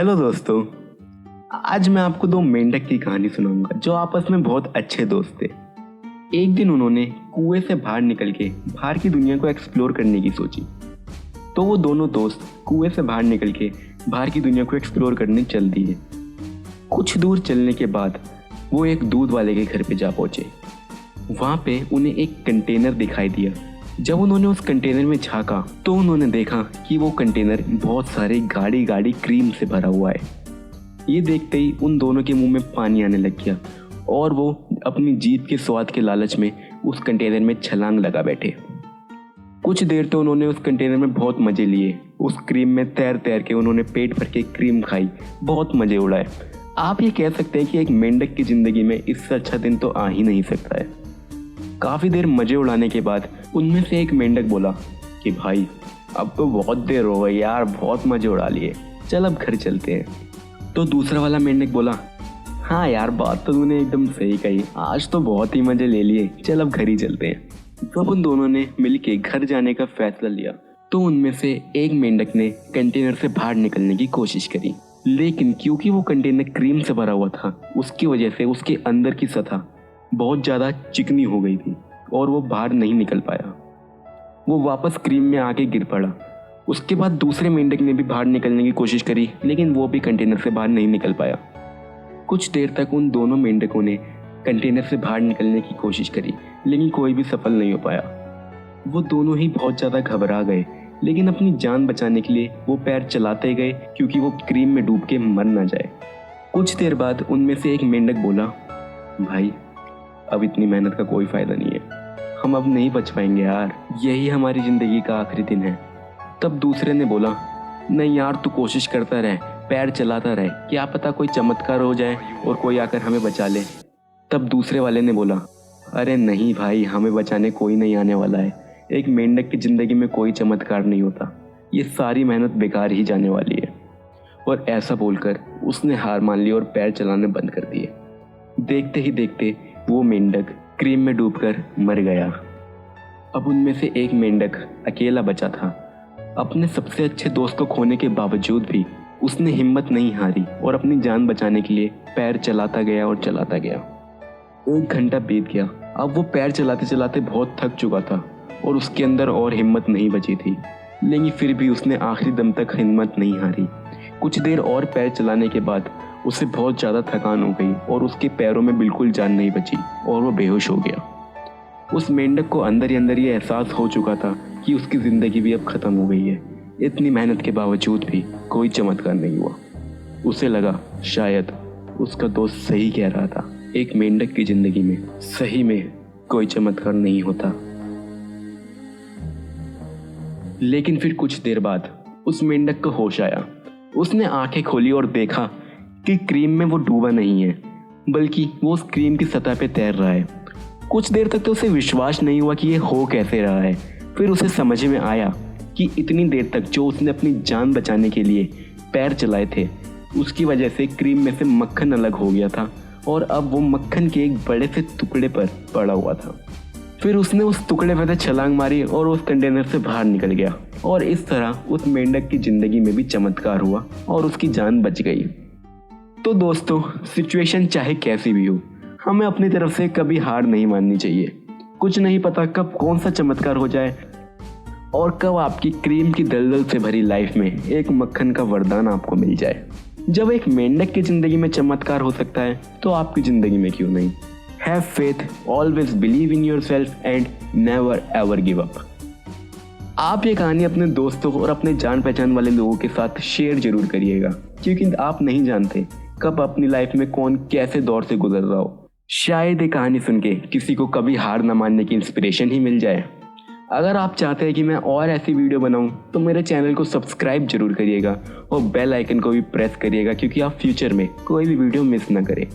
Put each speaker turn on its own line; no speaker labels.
Hello दोस्तों, आज मैं आपको दो मेंढक की कहानी सुनाऊंगा जो आपस में बहुत अच्छे दोस्त थे। एक दिन उन्होंने कुएं से बाहर निकल के बाहर की दुनिया को एक्सप्लोर करने की सोची। तो वो दोनों दोस्त कुएं से बाहर निकल के बाहर की दुनिया को एक्सप्लोर करने चल दिए। कुछ दूर चलने के बाद वो एक दूध वाले के घर पे जा पहुंचे। वहाँ पे उन्हें एक कंटेनर दिखाई दिया। जब उन्होंने उस कंटेनर में झांका तो उन्होंने देखा कि वो कंटेनर बहुत सारे गाढ़ी गाढ़ी क्रीम से भरा हुआ है। ये देखते ही उन दोनों के मुंह में पानी आने लग गया और वो अपनी जीभ के स्वाद के लालच में उस कंटेनर में छलांग लगा बैठे। कुछ देर तो उन्होंने उस कंटेनर में बहुत मजे लिए। उस क्रीम में तैर तैर के उन्होंने पेट भर के क्रीम खाई, बहुत मजे उड़ाए। आप ये कह सकते हैं कि एक मेंढक की जिंदगी में इससे अच्छा दिन तो आ ही नहीं सकता है। काफ़ी देर मजे उड़ाने के बाद उनमें से एक मेंढक बोला कि भाई अब तो बहुत देर हो गई यार, बहुत मजे उड़ा लिए, चल अब घर चलते हैं। तो दूसरा वाला मेंढक बोला, हाँ यार बात तो तूने एकदम सही कही, आज तो बहुत ही मजे ले लिए, चल अब घर ही चलते हैं। तब उन दोनों ने मिलके घर जाने का फैसला लिया। तो उनमें से एक मेंढक ने कंटेनर से बाहर निकलने की कोशिश करी, लेकिन क्योंकि वो कंटेनर क्रीम से भरा हुआ था उसकी वजह से उसके अंदर की सतह बहुत ज़्यादा चिकनी हो गई थी और वो बाहर नहीं निकल पाया। वो वापस क्रीम में आके गिर पड़ा। उसके बाद दूसरे मेंढक ने भी बाहर निकलने की कोशिश करी, लेकिन वो भी कंटेनर से बाहर नहीं निकल पाया। कुछ देर तक उन दोनों मेंढकों ने कंटेनर से बाहर निकलने की कोशिश करी, लेकिन कोई भी सफल नहीं हो पाया। वो दोनों ही बहुत ज़्यादा घबरा गए, लेकिन अपनी जान बचाने के लिए वो पैर चलाते गए क्योंकि वो क्रीम में डूब के मर ना जाए। कुछ देर बाद उनमें से एक मेंढक बोला, भाई अब इतनी मेहनत का कोई फायदा नहीं है, हम अब नहीं बच पाएंगे यार, यही हमारी ज़िंदगी का आखिरी दिन है। तब दूसरे ने बोला, नहीं यार तू कोशिश करता रहे, पैर चलाता रहे, क्या पता कोई चमत्कार हो जाए और कोई आकर हमें बचा ले। तब दूसरे वाले ने बोला, अरे नहीं भाई, हमें बचाने कोई नहीं आने वाला है, एक मेंढक की ज़िंदगी में कोई चमत्कार नहीं होता, ये सारी मेहनत बेकार ही जाने वाली है। और ऐसा बोलकर उसने हार मान ली और पैर चलाने बंद कर दिए। देखते ही देखते वो मेंढक क्रीम में डूबकर मर गया। अब उनमें से एक मेंढक अकेला बचा था। अपने सबसे अच्छे दोस्त को खोने के बावजूद भी उसने हिम्मत नहीं हारी और अपनी जान बचाने के लिए पैर चलाता गया और चलाता गया। 1 घंटा बीत गया। अब वो पैर चलाते चलाते बहुत थक चुका था और उसके अंदर और हिम्मत नहीं बची थी, लेकिन फिर भी उसने आखिरी दम तक हिम्मत नहीं हारी। कुछ देर और पैर चलाने के बाद उसे बहुत ज़्यादा थकान हो गई और उसके पैरों में बिल्कुल जान नहीं बची और वो बेहोश हो गया। उस मेंढक को अंदर ही अंदर ये एहसास हो चुका था कि उसकी ज़िंदगी भी अब ख़त्म हो गई है। इतनी मेहनत के बावजूद भी कोई चमत्कार नहीं हुआ। उसे लगा शायद उसका दोस्त सही कह रहा था, एक मेंढक की ज़िंदगी में सही में कोई चमत्कार नहीं होता। लेकिन फिर कुछ देर बाद उस मेंढक को होश आया। उसने आंखें खोली और देखा कि क्रीम में वो डूबा नहीं है, बल्कि वो उस क्रीम की सतह पे तैर रहा है। कुछ देर तक तो उसे विश्वास नहीं हुआ कि ये हो कैसे रहा है। फिर उसे समझ में आया कि इतनी देर तक जो उसने अपनी जान बचाने के लिए पैर चलाए थे, उसकी वजह से क्रीम में से मक्खन अलग हो गया था और अब वो मक्खन के एक बड़े से टुकड़े पर पड़ा हुआ था। फिर उसने उस टुकड़े पर से छलांग मारी और उस कंटेनर से बाहर निकल गया और इस तरह उस मेंढक की ज़िंदगी में भी चमत्कार हुआ और उसकी जान बच गई। तो दोस्तों, सिचुएशन चाहे कैसी भी हो, हमें अपनी तरफ से कभी हार नहीं माननी चाहिए। कुछ नहीं पता कब कौन सा चमत्कार हो जाए और कब आपकी क्रीम की दलदल से भरी लाइफ में एक मक्खन का वरदान आपको मिल जाए। जब एक मेंढक की ज़िंदगी में चमत्कार हो सकता है तो आपकी ज़िंदगी में क्यों नहीं। Have faith, always believe in yourself and never ever give up. आप ये कहानी अपने दोस्तों और अपने जान पहचान वाले लोगों के साथ शेयर जरूर करिएगा, क्योंकि आप नहीं जानते कब अपनी लाइफ में कौन कैसे दौर से गुजर रहा हो। शायद ये कहानी सुन के किसी को कभी हार न मानने की इंस्पिरेशन ही मिल जाए। अगर आप चाहते हैं कि मैं और ऐसी वीडियो बनाऊं तो मेरे चैनल को सब्सक्राइब जरूर करिएगा और बेल आइकन को भी प्रेस करिएगा, क्योंकि आप फ्यूचर में कोई भी वीडियो मिस ना करें।